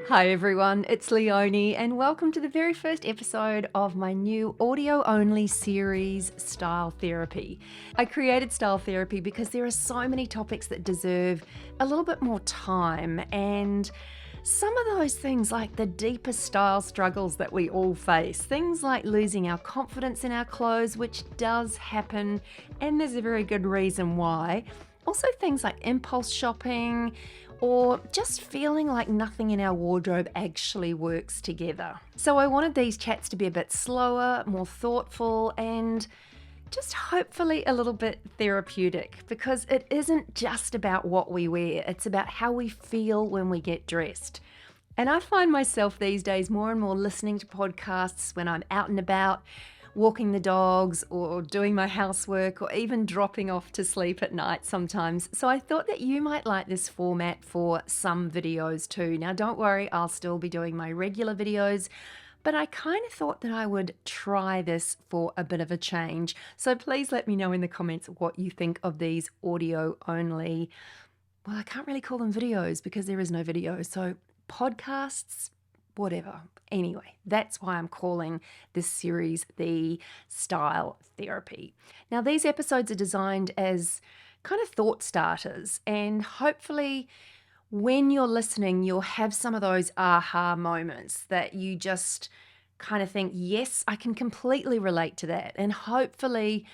Hi everyone, it's Leonie and welcome to the very first episode of my new audio-only series, Style Therapy. I created Style Therapy because there are so many topics that deserve a little bit more time, and some of those things, like the deepest style struggles that we all face, things like losing our confidence in our clothes, which does happen, and there's a very good reason why. Also things like impulse shopping, or just feeling like nothing in our wardrobe actually works together. So I wanted these chats to be a bit slower, more thoughtful, and just hopefully a little bit therapeutic, because it isn't just about what we wear, it's about how we feel when we get dressed. And I find myself these days more and more listening to podcasts when I'm out and about, walking the dogs or doing my housework, or even dropping off to sleep at night sometimes. So I thought that you might like this format for some videos too. Now don't worry, I'll still be doing my regular videos, but I kind of thought that I would try this for a bit of a change. So please let me know in the comments what you think of these audio only, well, I can't really call them videos because there is no video, so podcasts, whatever. Anyway, that's why I'm calling this series the Style Therapy. Now, these episodes are designed as kind of thought starters, and hopefully when you're listening, you'll have some of those aha moments that you just kind of think, yes, I can completely relate to that. And hopefully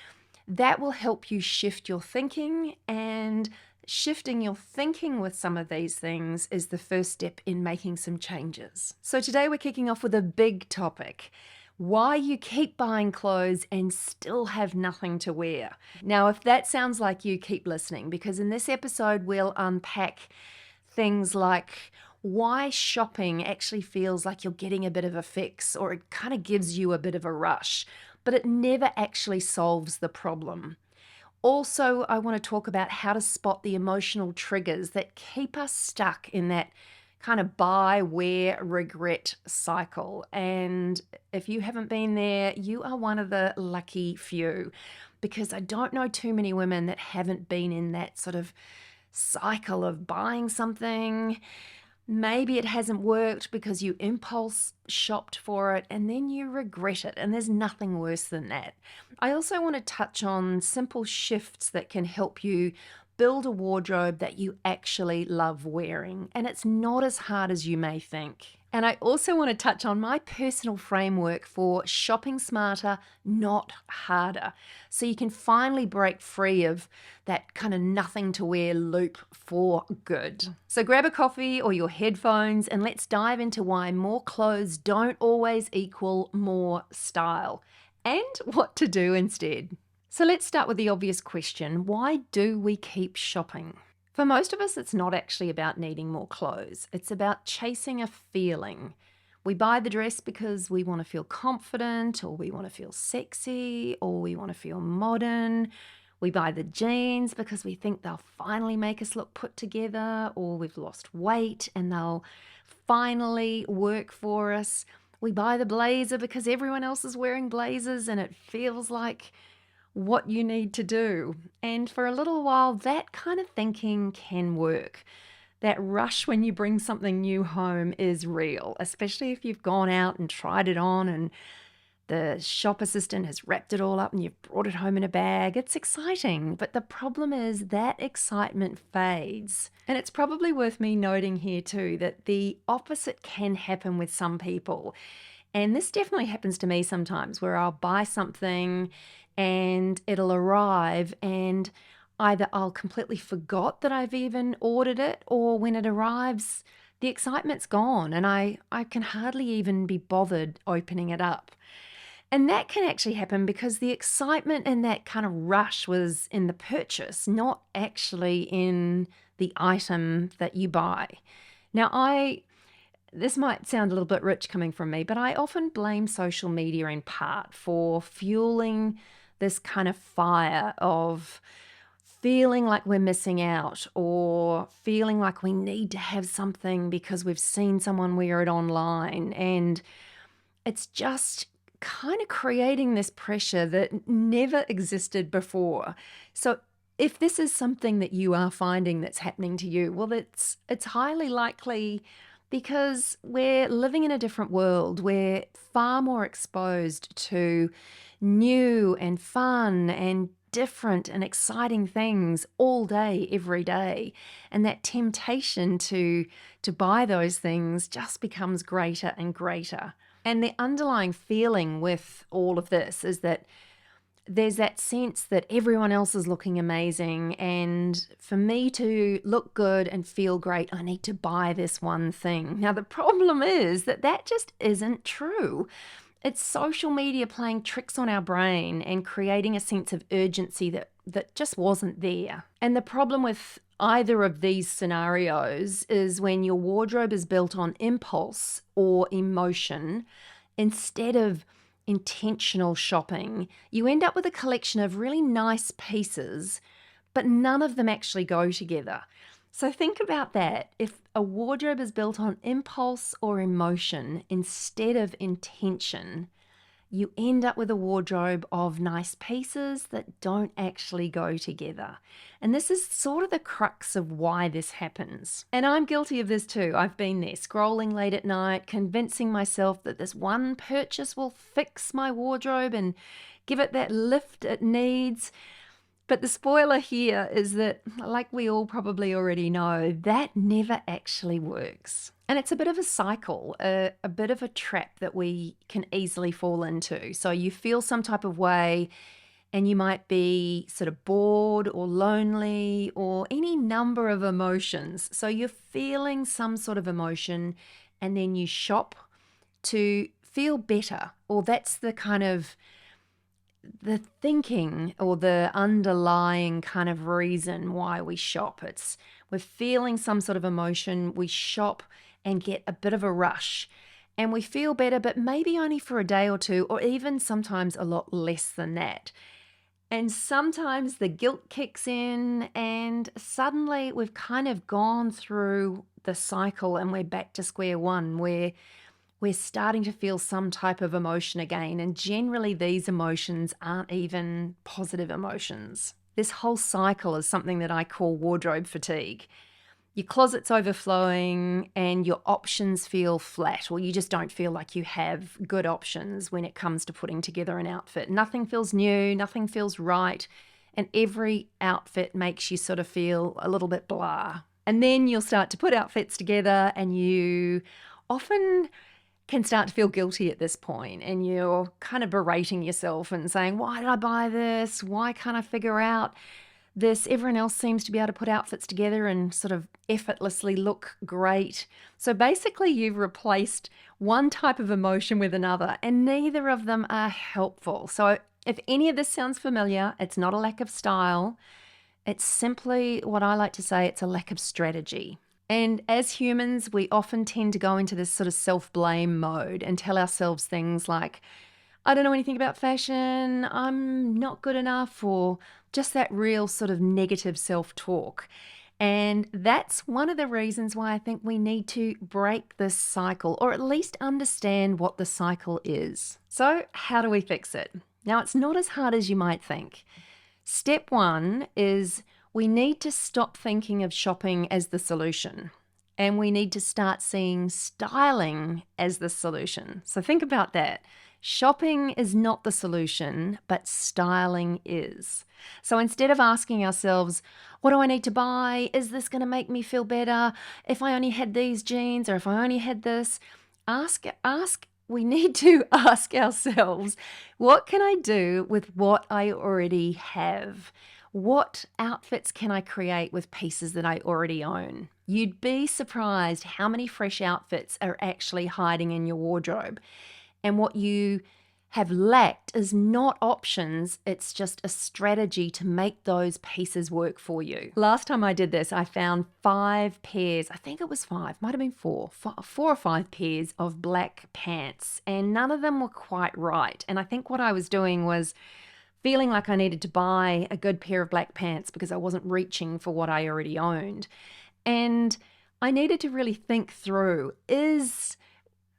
that will help you shift your thinking, and shifting your thinking with some of these things is the first step in making some changes. So today we're kicking off with a big topic: why you keep buying clothes and still have nothing to wear. Now, if that sounds like you, keep listening, because in this episode we'll unpack things like why shopping actually feels like you're getting a bit of a fix, or it kind of gives you a bit of a rush, but it never actually solves the problem. Also, I want to talk about how to spot the emotional triggers that keep us stuck in that kind of buy, wear, regret cycle. And if you haven't been there, you are one of the lucky few, because I don't know too many women that haven't been in that sort of cycle of buying something. Maybe it hasn't worked because you impulse shopped for it and then you regret it, and there's nothing worse than that. I also want to touch on simple shifts that can help you build a wardrobe that you actually love wearing, and it's not as hard as you may think. And I also want to touch on my personal framework for shopping smarter, not harder, so you can finally break free of that kind of nothing to wear loop for good. So grab a coffee or your headphones and let's dive into why more clothes don't always equal more style, and what to do instead. So let's start with the obvious question: why do we keep shopping? For most of us, it's not actually about needing more clothes. It's about chasing a feeling. We buy the dress because we want to feel confident, or we want to feel sexy, or we want to feel modern. We buy the jeans because we think they'll finally make us look put together, or we've lost weight and they'll finally work for us. We buy the blazer because everyone else is wearing blazers and it feels like what you need to do. And for a little while, that kind of thinking can work. That rush when you bring something new home is real, especially if you've gone out and tried it on and the shop assistant has wrapped it all up and you've brought it home in a bag. It's exciting, but the problem is that excitement fades. And it's probably worth me noting here too that the opposite can happen with some people. And this definitely happens to me sometimes, where I'll buy something and it'll arrive and either I'll completely forgot that I've even ordered it, or when it arrives, the excitement's gone and I can hardly even be bothered opening it up. And that can actually happen because the excitement and that kind of rush was in the purchase, not actually in the item that you buy. Now, this might sound a little bit rich coming from me, but I often blame social media in part for fueling this kind of fire of feeling like we're missing out, or feeling like we need to have something because we've seen someone wear it online. And it's just kind of creating this pressure that never existed before. So if this is something that you are finding that's happening to you, well, it's highly likely because we're living in a different world. We're far more exposed to new and fun and different and exciting things all day, every day. And that temptation to buy those things just becomes greater and greater. And the underlying feeling with all of this is that there's that sense that everyone else is looking amazing, and for me to look good and feel great, I need to buy this one thing. Now, the problem is that just isn't true. It's social media playing tricks on our brain and creating a sense of urgency that just wasn't there. And the problem with either of these scenarios is when your wardrobe is built on impulse or emotion instead of intentional shopping, you end up with a collection of really nice pieces, but none of them actually go together. So think about that. If a wardrobe is built on impulse or emotion instead of intention, you end up with a wardrobe of nice pieces that don't actually go together. And this is sort of the crux of why this happens. And I'm guilty of this too. I've been there, scrolling late at night, convincing myself that this one purchase will fix my wardrobe and give it that lift it needs. But the spoiler here is that, like we all probably already know, that never actually works. And it's a bit of a cycle, a bit of a trap that we can easily fall into. So you feel some type of way and you might be sort of bored or lonely or any number of emotions. So you're feeling some sort of emotion and then you shop to feel better, or that's the kind of the thinking or the underlying kind of reason why we shop. It's we're feeling some sort of emotion, we shop and get a bit of a rush and we feel better, but maybe only for a day or two, or even sometimes a lot less than that. And sometimes the guilt kicks in and suddenly we've kind of gone through the cycle and we're back to square one, where we're starting to feel some type of emotion again. And generally, these emotions aren't even positive emotions. This whole cycle is something that I call wardrobe fatigue. Your closet's overflowing and your options feel flat, or you just don't feel like you have good options when it comes to putting together an outfit. Nothing feels new, nothing feels right, and every outfit makes you sort of feel a little bit blah. And then you'll start to put outfits together and you often can start to feel guilty at this point, and you're kind of berating yourself and saying, why did I buy this? Why can't I figure out this? Everyone else seems to be able to put outfits together and sort of effortlessly look great. So basically you've replaced one type of emotion with another, and neither of them are helpful. So if any of this sounds familiar, it's not a lack of style. It's simply what I like to say, it's a lack of strategy. And as humans, we often tend to go into this sort of self-blame mode and tell ourselves things like, I don't know anything about fashion, I'm not good enough, or just that real sort of negative self-talk. And that's one of the reasons why I think we need to break this cycle, or at least understand what the cycle is. So how do we fix it? Now, it's not as hard as you might think. Step one is we need to stop thinking of shopping as the solution, and we need to start seeing styling as the solution. So think about that. Shopping is not the solution, but styling is. So instead of asking ourselves, what do I need to buy? Is this going to make me feel better? If I only had these jeans, or if I only had this, we need to ask ourselves, what can I do with what I already have? What outfits can I create with pieces that I already own? You'd be surprised how many fresh outfits are actually hiding in your wardrobe. And what you have lacked is not options, it's just a strategy to make those pieces work for you. Last time I did this, I found 5 pairs, I think it was 5, might have been 4 or 5 pairs of black pants, and none of them were quite right. And I think what I was doing was feeling like I needed to buy a good pair of black pants because I wasn't reaching for what I already owned. And I needed to really think through, is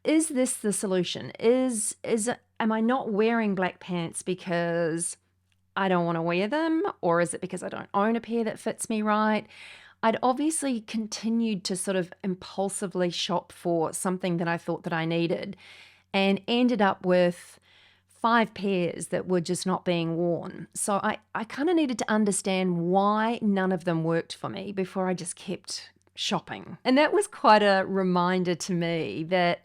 this the solution? Am I not wearing black pants because I don't want to wear them? Or is it because I don't own a pair that fits me right? I'd obviously continued to sort of impulsively shop for something that I thought that I needed and ended up with 5 pairs that were just not being worn. So I kind of needed to understand why none of them worked for me before I just kept shopping. And that was quite a reminder to me that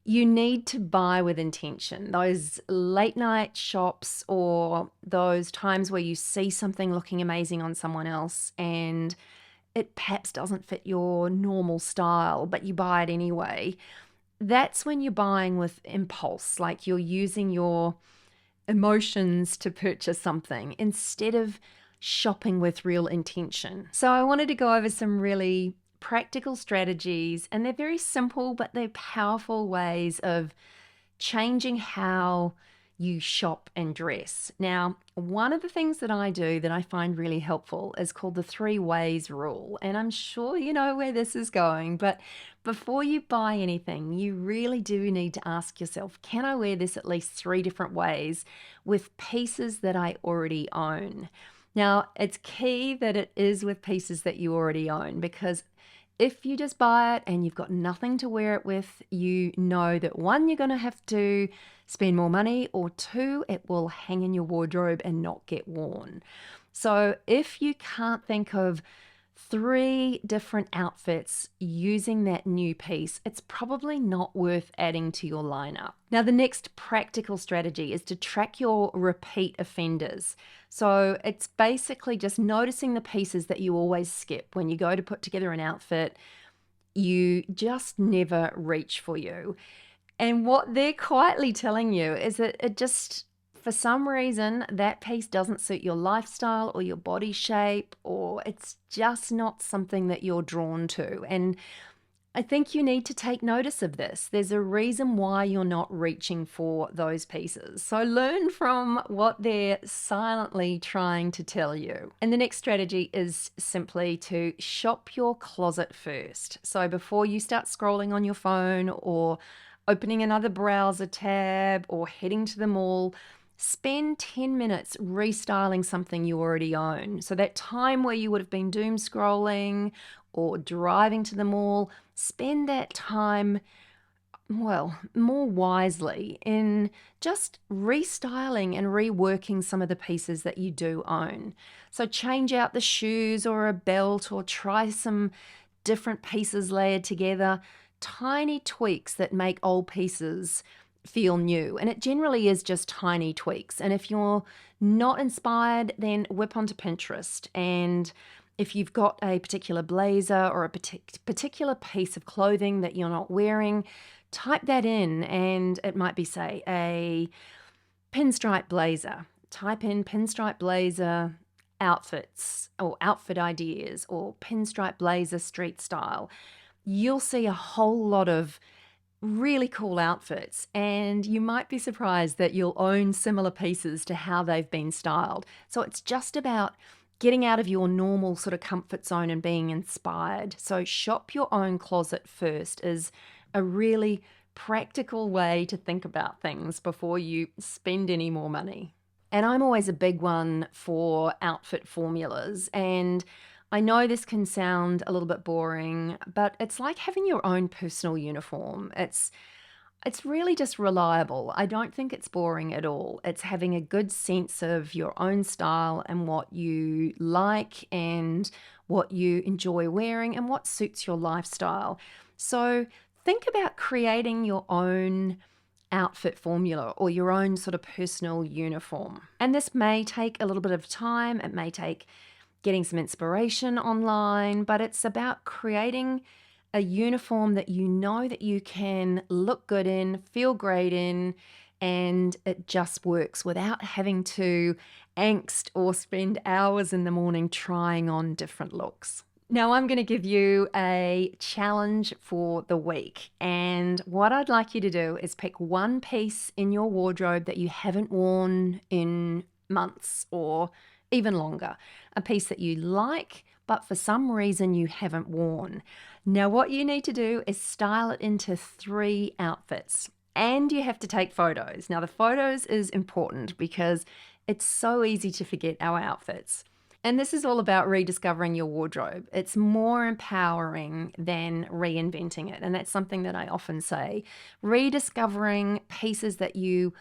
you need to buy with intention. Those late night shops or those times where you see something looking amazing on someone else and it perhaps doesn't fit your normal style, but you buy it anyway. That's when you're buying with impulse, like you're using your emotions to purchase something instead of shopping with real intention. So I wanted to go over some really practical strategies, and they're very simple, but they're powerful ways of changing how you shop and dress. Now, one of the things that I do that I find really helpful is called the 3 ways rule. And I'm sure you know where this is going, but before you buy anything, you really do need to ask yourself, can I wear this at least 3 different ways with pieces that I already own? Now, it's key that it is with pieces that you already own, because if you just buy it and you've got nothing to wear it with, you know that 1, you're going to have to spend more money, or 2, it will hang in your wardrobe and not get worn. So if you can't think of 3 different outfits using that new piece, it's probably not worth adding to your lineup. Now, the next practical strategy is to track your repeat offenders. So it's basically just noticing the pieces that you always skip. When you go to put together an outfit, you just never reach for you. And what they're quietly telling you is that it just, for some reason, that piece doesn't suit your lifestyle or your body shape, or it's just not something that you're drawn to. And I think you need to take notice of this. There's a reason why you're not reaching for those pieces. So learn from what they're silently trying to tell you. And the next strategy is simply to shop your closet first. So before you start scrolling on your phone or opening another browser tab or heading to the mall, spend 10 minutes restyling something you already own. So that time where you would have been doom scrolling or driving to the mall, spend that time, well, more wisely in just restyling and reworking some of the pieces that you do own. So change out the shoes or a belt, or try some different pieces layered together. Tiny tweaks that make old pieces feel new. And it generally is just tiny tweaks. And if you're not inspired, then whip onto Pinterest. And if you've got a particular blazer or a particular piece of clothing that you're not wearing, type that in, and it might be, say, a pinstripe blazer. Type in pinstripe blazer outfits or outfit ideas or pinstripe blazer street style. You'll see a whole lot of really cool outfits, and you might be surprised that you'll own similar pieces to how they've been styled. So it's just about getting out of your normal sort of comfort zone and being inspired. So shop your own closet first is a really practical way to think about things before you spend any more money. And I'm always a big one for outfit formulas, and I know this can sound a little bit boring, but it's like having your own personal uniform. It's really just reliable. I don't think it's boring at all. It's having a good sense of your own style and what you like and what you enjoy wearing and what suits your lifestyle. So think about creating your own outfit formula or your own sort of personal uniform. And this may take a little bit of time. It may take getting some inspiration online, but it's about creating a uniform that you know that you can look good in, feel great in, and it just works without having to angst or spend hours in the morning trying on different looks. Now, I'm going to give you a challenge for the week, and what I'd like you to do is pick one piece in your wardrobe that you haven't worn in months or even longer, a piece that you like, but for some reason you haven't worn. Now, what you need to do is style it into 3 outfits, and you have to take photos. Now, the photos is important because it's so easy to forget our outfits. And this is all about rediscovering your wardrobe. It's more empowering than reinventing it. And that's something that I often say. Rediscovering pieces that you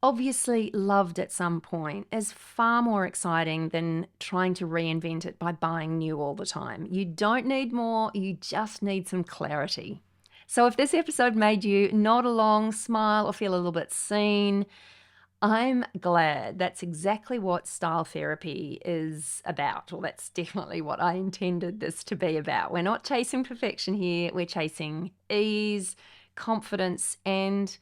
obviously loved at some point is far more exciting than trying to reinvent it by buying new all the time. You don't need more, you just need some clarity. So if this episode made you nod along, smile, or feel a little bit seen, I'm glad. That's exactly what style therapy is about. Well, that's definitely what I intended this to be about. We're not chasing perfection here, we're chasing ease, confidence, and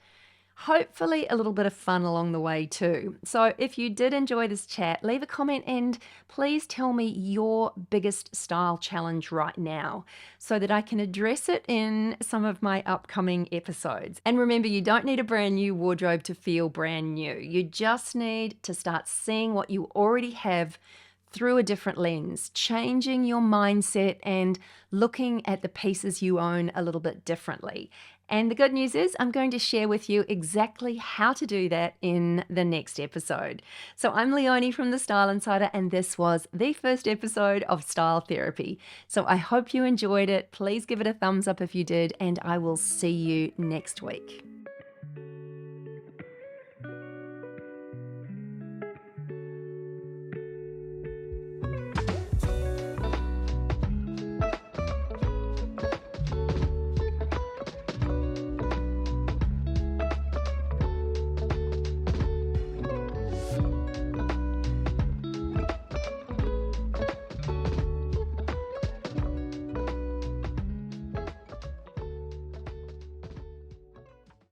hopefully a little bit of fun along the way too. So if you did enjoy this chat, leave a comment and please tell me your biggest style challenge right now so that I can address it in some of my upcoming episodes. And remember, you don't need a brand new wardrobe to feel brand new. You just need to start seeing what you already have through a different lens, changing your mindset and looking at the pieces you own a little bit differently. And the good news is I'm going to share with you exactly how to do that in the next episode. So I'm Leonie from The Style Insider, and this was the first episode of Style Therapy. So I hope you enjoyed it. Please give it a thumbs up if you did, and I will see you next week.